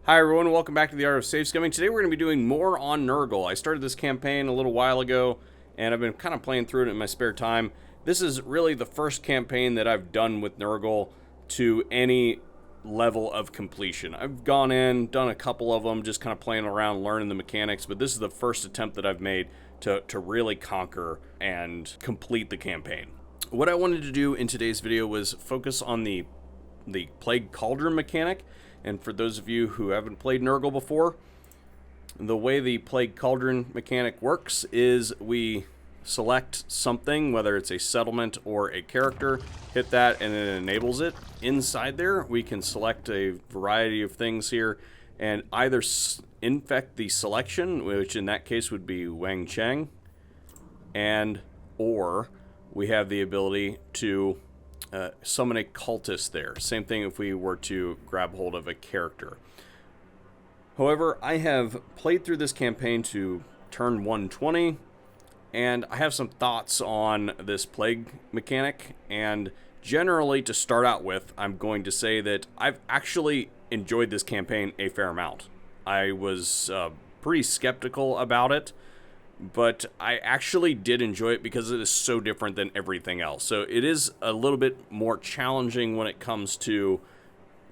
Hi everyone, welcome back to the Art of Safe Scumming. Today we're going to be doing more on Nurgle. I started this campaign a little while ago, and I've been kind of playing through it in my spare time. This is really the first campaign that I've done with Nurgle to any level of completion. I've gone in, done a couple of them, just kind of playing around, learning the mechanics, but this is the first attempt that I've made to really conquer and complete the campaign. What I wanted to do in today's video was focus on the Plague Cauldron mechanic. And for those of you who haven't played Nurgle before, the way the Plague Cauldron mechanic works is we select something, whether it's a settlement or a character, hit that and it enables it. Inside there, we can select a variety of things here and either infect the selection, which in that case would be Wang Cheng, and or we have the ability to summon a cultist there. Same thing if we were to grab hold of a character. However, I have played through this campaign to turn 120, and I have some thoughts on this plague mechanic. And generally, to start out with, I'm going to say that I've actually enjoyed this campaign a fair amount. I was pretty skeptical about it, but I actually did enjoy it because it is so different than everything else. So it is a little bit more challenging when it comes to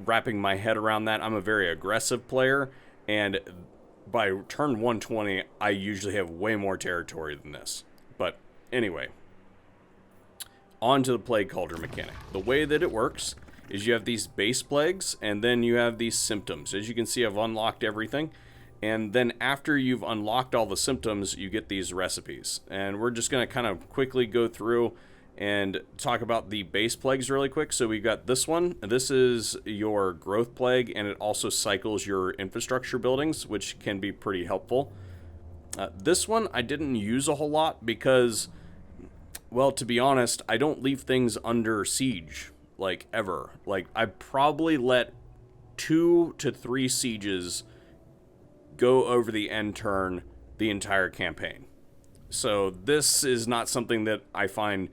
wrapping my head around that. I'm a very aggressive player, and by turn 120, I usually have way more territory than this. But anyway, on to the Plague Cauldron mechanic. The way that it works is you have these base plagues, and then you have these symptoms. As you can see, I've unlocked everything. And then after you've unlocked all the symptoms, you get these recipes. And we're just going to kind of quickly go through and talk about the base plagues really quick. So we've got this one. This is your growth plague, and it also cycles your infrastructure buildings, which can be pretty helpful. This one I didn't use a whole lot because, well, to be honest, I don't leave things under siege, like, ever. Like, I probably let 2 to 3 sieges go over the end turn the entire campaign. So this is not something that I find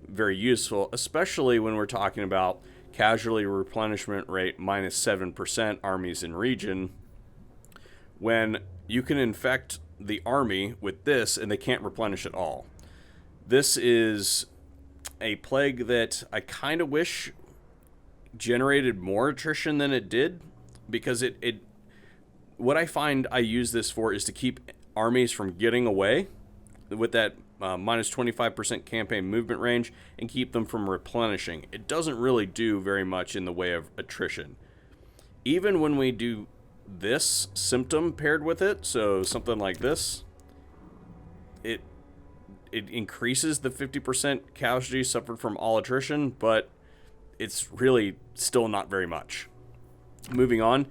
very useful, especially when we're talking about casualty replenishment rate minus 7% armies in region, when you can infect the army with this and they can't replenish at all. This is a plague that I kind of wish generated more attrition than it did, because it what I find I use this for is to keep armies from getting away with that minus 25% campaign movement range and keep them from replenishing. It doesn't really do very much in the way of attrition. Even when we do this symptom paired with it, so something like this, it increases the 50% casualty suffered from all attrition, but it's really still not very much. Moving on.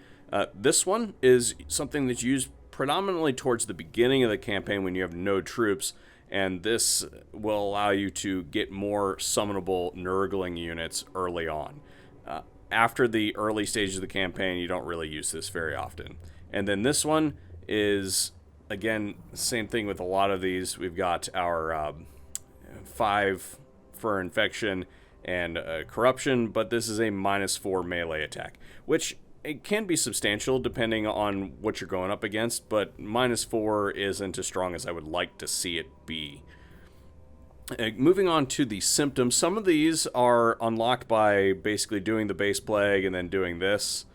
This one is something that's used predominantly towards the beginning of the campaign when you have no troops, and this will allow you to get more summonable Nurgling units early on. After the early stages of the campaign, you don't really use this very often. And then this one is, again, same thing with a lot of these. We've got our 5 for infection and corruption, but this is a minus 4 melee attack, which it can be substantial depending on what you're going up against, but minus 4 isn't as strong as I would like to see it be. Moving on to the symptoms, some of these are unlocked by basically doing the base plague and then doing this,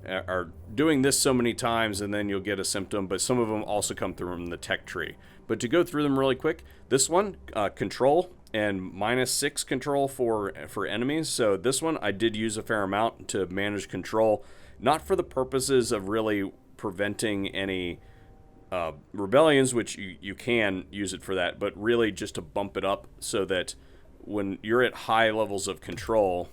or doing this so many times and then you'll get a symptom, but some of them also come through from the tech tree. But to go through them really quick, this one, control, and minus 6 control for enemies. So this one I did use a fair amount to manage control, not for the purposes of really preventing any rebellions, which you can use it for that, but really just to bump it up so that when you're at high levels of control,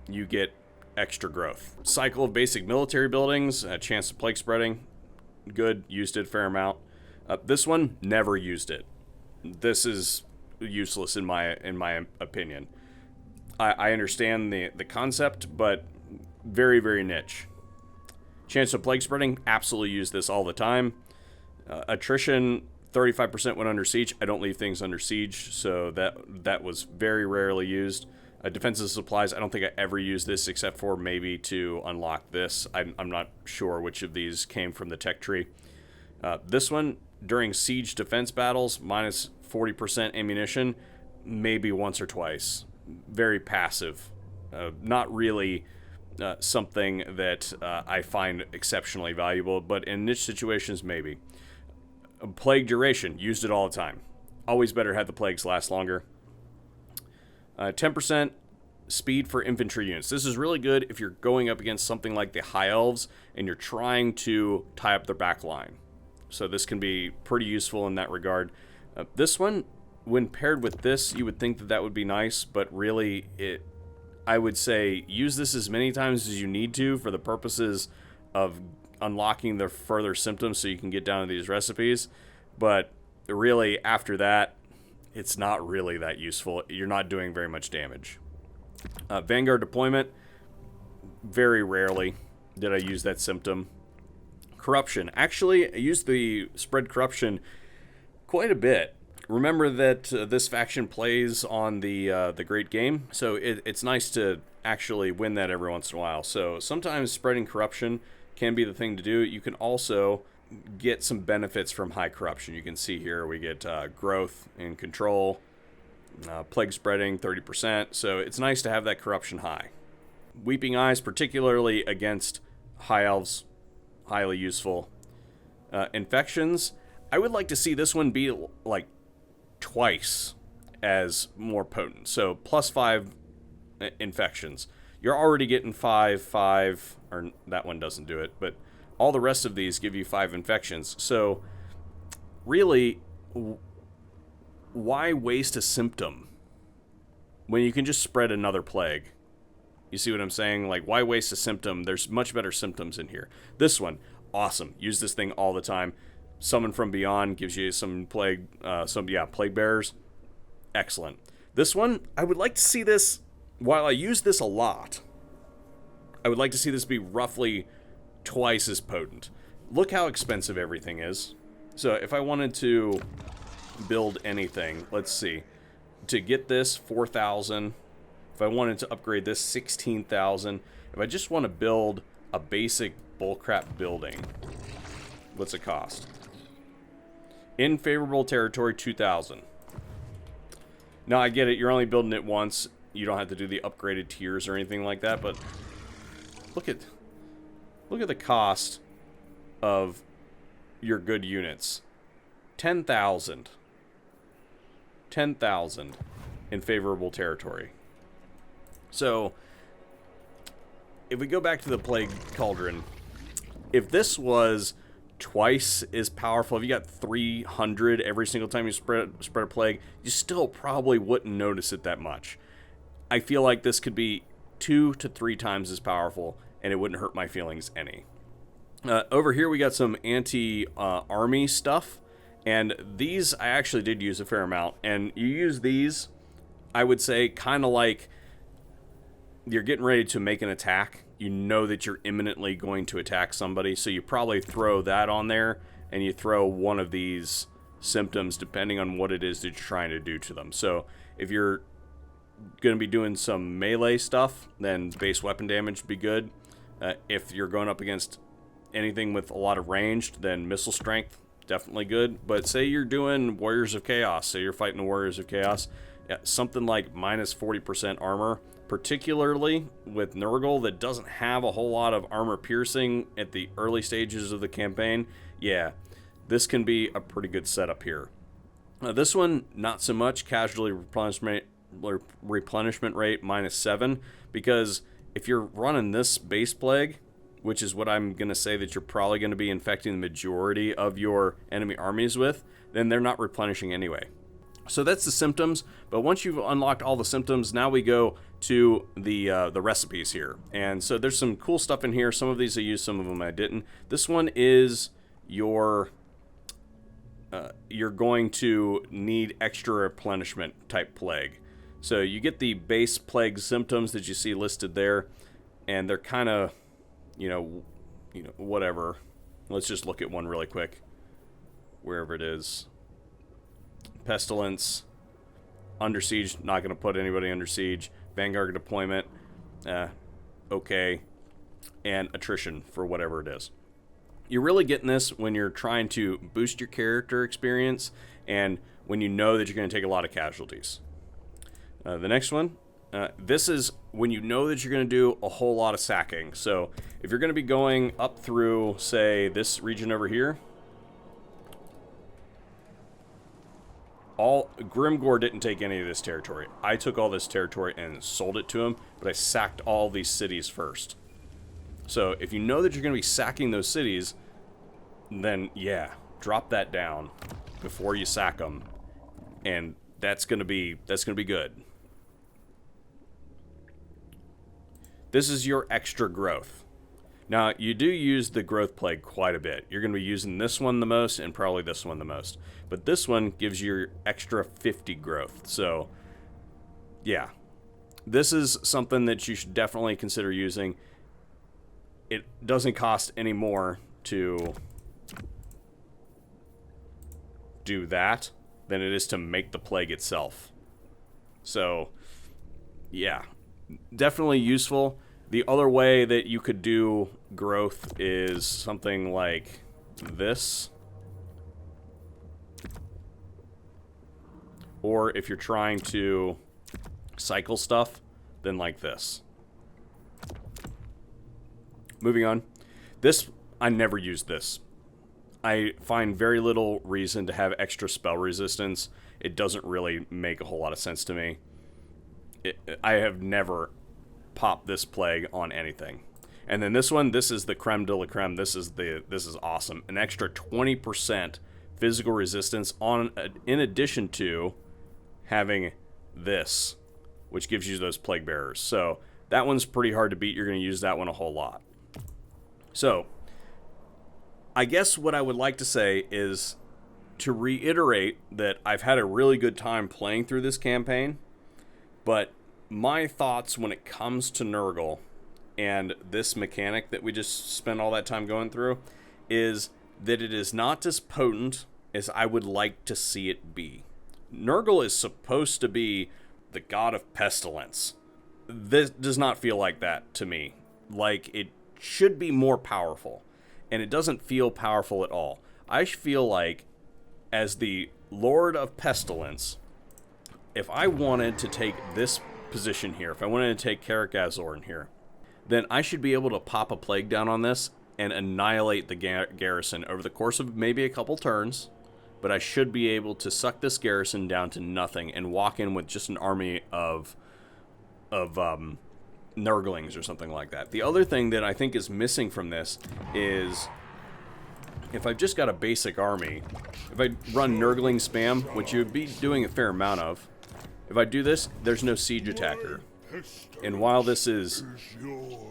you get extra growth. Cycle of basic military buildings, a chance of plague spreading, good, used it a fair amount. This one, never used it. This is useless in my opinion. I understand the concept, but very, very niche. Chance of plague spreading, absolutely use this all the time. Attrition, 35% when under siege. I don't leave things under siege, so that was very rarely used. Defensive supplies, I don't think I ever used this except for maybe to unlock this. I'm not sure which of these came from the tech tree. This one, during siege defense battles, minus 40% ammunition, maybe once or twice. Very passive. Not really something that I find exceptionally valuable, but in niche situations, maybe. Plague duration, used it all the time. Always better have the plagues last longer. 10% speed for infantry units. This is really good if you're going up against something like the High Elves and you're trying to tie up their back line. So this can be pretty useful in that regard. This one, when paired with this, you would think that that would be nice, but really, I would say use this as many times as you need to for the purposes of unlocking the further symptoms so you can get down to these recipes. But really, after that, it's not really that useful. You're not doing very much damage. Vanguard deployment, very rarely did I use that symptom. Corruption. Actually, I used the spread corruption quite a bit. Remember that this faction plays on the Great Game, so it's nice to actually win that every once in a while. So sometimes spreading corruption can be the thing to do. You can also get some benefits from high corruption. You can see here we get growth and control, plague spreading 30%, so it's nice to have that corruption high. Weeping Eyes, particularly against high elves, highly useful. Infections, I would like to see this one be like twice as more potent. So plus 5 infections. You're already getting 5, or that one doesn't do it, but all the rest of these give you 5 infections. So really, why waste a symptom when you can just spread another plague? You see what I'm saying? Like, why waste a symptom? There's much better symptoms in here. This one, awesome. Use this thing all the time. Summon from Beyond gives you some plague, plague bearers. Excellent. This one, I would like to see this, while I use this a lot, I would like to see this be roughly twice as potent. Look how expensive everything is. So if I wanted to build anything, let's see, to get this 4,000, if I wanted to upgrade this 16,000, if I just want to build a basic bullcrap building, what's it cost? In favorable territory, 2,000. Now I get it, you're only building it once, you don't have to do the upgraded tiers or anything like that, but look at the cost of your good units. 10,000. 10,000 in favorable territory. So, if we go back to the Plague Cauldron, if this was twice as powerful, if you got 300 every single time you spread a plague, you still probably wouldn't notice it that much. I feel like this could be 2 to 3 times as powerful, and it wouldn't hurt my feelings any. Over here we got some anti-army stuff, and these I actually did use a fair amount, and you use these, I would say, kind of like you're getting ready to make an attack. You know that you're imminently going to attack somebody, so you probably throw that on there, and you throw one of these symptoms depending on what it is that you're trying to do to them. So if you're going to be doing some melee stuff, then base weapon damage would be good. If you're going up against anything with a lot of ranged, then missile strength, definitely good. But say you're doing Warriors of Chaos, say you're fighting the Warriors of Chaos, something like minus 40% armor, particularly with Nurgle that doesn't have a whole lot of armor piercing at the early stages of the campaign, yeah, this can be a pretty good setup here. This one, not so much. Casualty replenishment rate minus 7, because if you're running this base plague, which is what I'm going to say that you're probably going to be infecting the majority of your enemy armies with, then they're not replenishing anyway. So that's the symptoms, but once you've unlocked all the symptoms, now we go to the recipes here. And so there's some cool stuff in here. Some of these I used, some of them I didn't. This one is you're going to need extra replenishment type plague. So you get the base plague symptoms that you see listed there, and they're kind of, whatever. Let's just look at one really quick, wherever it is. Pestilence, Under Siege, not going to put anybody under siege. Vanguard deployment, okay, and attrition for whatever it is. You're really getting this when you're trying to boost your character experience and when you know that you're going to take a lot of casualties. The next one, this is when you know that you're going to do a whole lot of sacking. So if you're going to be going up through, say, this region over here, Grimgore didn't take any of this territory. I took all this territory and sold it to him, but I sacked all these cities first. So if you know that you're going to be sacking those cities, then yeah, drop that down before you sack them, and that's going to be good. This is your extra growth. Now, you do use the growth plague quite a bit. You're going to be using this one the most and probably this one the most. But this one gives you your extra 50 growth. So, yeah. This is something that you should definitely consider using. It doesn't cost any more to do that than it is to make the plague itself. So, yeah. Definitely useful. The other way that you could do growth is something like this. Or if you're trying to cycle stuff, then like this. Moving on. This, I never use this. I find very little reason to have extra spell resistance. It doesn't really make a whole lot of sense to me. I have never popped this plague on anything. And then this one, this is the creme de la creme. This is awesome. An extra 20% physical resistance in addition to having this, which gives you those plague bearers. So that one's pretty hard to beat. You're going to use that one a whole lot. So I guess what I would like to say is to reiterate that I've had a really good time playing through this campaign, but my thoughts when it comes to Nurgle and this mechanic that we just spent all that time going through is that it is not as potent as I would like to see it be. Nurgle is supposed to be the god of pestilence. This does not feel like that to me. Like, it should be more powerful, and it doesn't feel powerful at all. I feel like, as the Lord of Pestilence, if I wanted to take this position here, if I wanted to take Karakazor in here, then I should be able to pop a plague down on this and annihilate the garrison over the course of maybe a couple turns, but I should be able to suck this garrison down to nothing and walk in with just an army of Nurglings or something like that. The other thing that I think is missing from this is if I've just got a basic army, if I run Nurgling spam, which you would be doing a fair amount of, if I do this, there's no siege attacker. And while this is,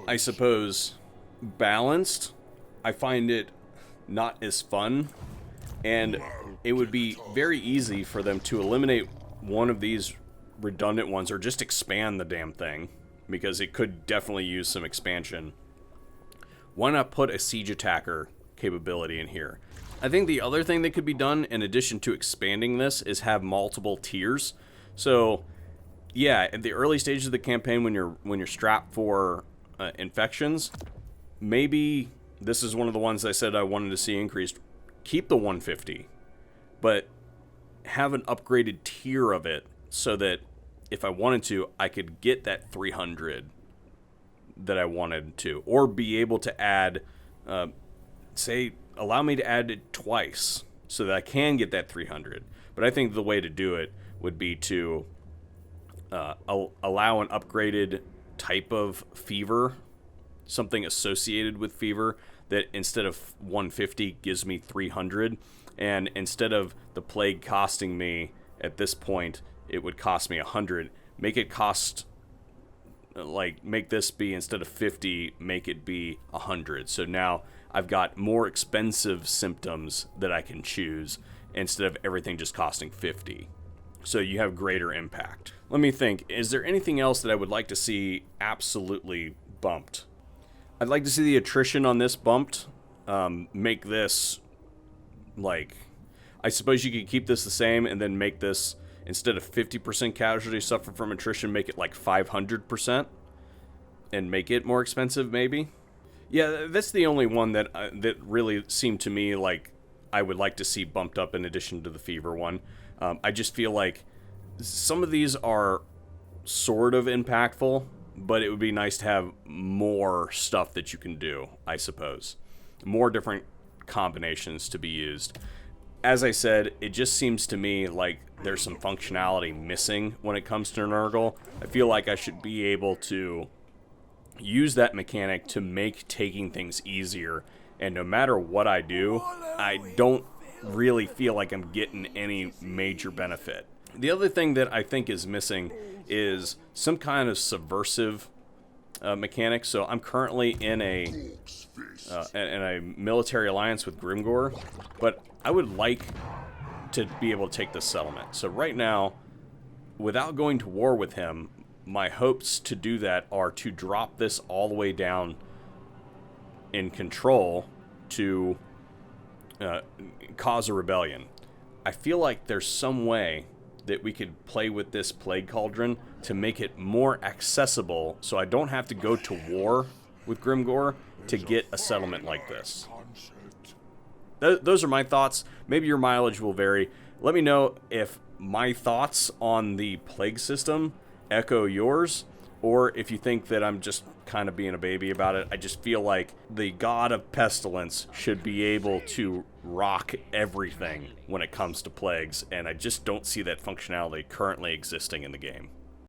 I suppose, balanced, I find it not as fun. And it would be very easy for them to eliminate one of these redundant ones or just expand the damn thing, because it could definitely use some expansion. Why not put a siege attacker capability in here? I think the other thing that could be done in addition to expanding this is have multiple tiers. So yeah, at the early stages of the campaign, when you're strapped for infections, maybe this is one of the ones I said I wanted to see increased. Keep the 150, but have an upgraded tier of it so that if I wanted to, I could get that 300 that I wanted to, or be able to add, allow me to add it twice so that I can get that 300. But I think the way to do it would be to allow an upgraded type of fever, something associated with fever, that instead of 150 gives me 300, and instead of the plague costing me at this point, it would cost me 100. Make it cost, make this be, instead of 50, make it be 100. So now I've got more expensive symptoms that I can choose instead of everything just costing 50. So you have greater impact. Let me think. Is there anything else that I would like to see absolutely bumped? I'd like to see the attrition on this bumped. Make this, I suppose you could keep this the same and then make this instead of 50% casualties suffer from attrition, make it like 500% and make it more expensive, maybe. Yeah, that's the only one that really seemed to me like I would like to see bumped up in addition to the fever one. I just feel like some of these are sort of impactful, but it would be nice to have more stuff that you can do, I suppose. More different combinations to be used. As I said, it just seems to me like there's some functionality missing when it comes to Nurgle. I feel like I should be able to use that mechanic to make taking things easier, and no matter what I do, I don't really feel like I'm getting any major benefit. The other thing that I think is missing is some kind of subversive mechanic. So I'm currently in a military alliance with Grimgor, but I would like to be able to take this settlement. So right now, without going to war with him, my hopes to do that are to drop this all the way down in control to cause a rebellion. I feel like there's some way that we could play with this Plague Cauldron to make it more accessible so I don't have to go to war with Grimgor to get a settlement like this. Those are my thoughts. Maybe your mileage will vary. Let me know if my thoughts on the Plague system echo yours, or if you think that I'm just kind of being a baby about it. I just feel like the God of Pestilence should be able to rock everything when it comes to plagues, and I just don't see that functionality currently existing in the game.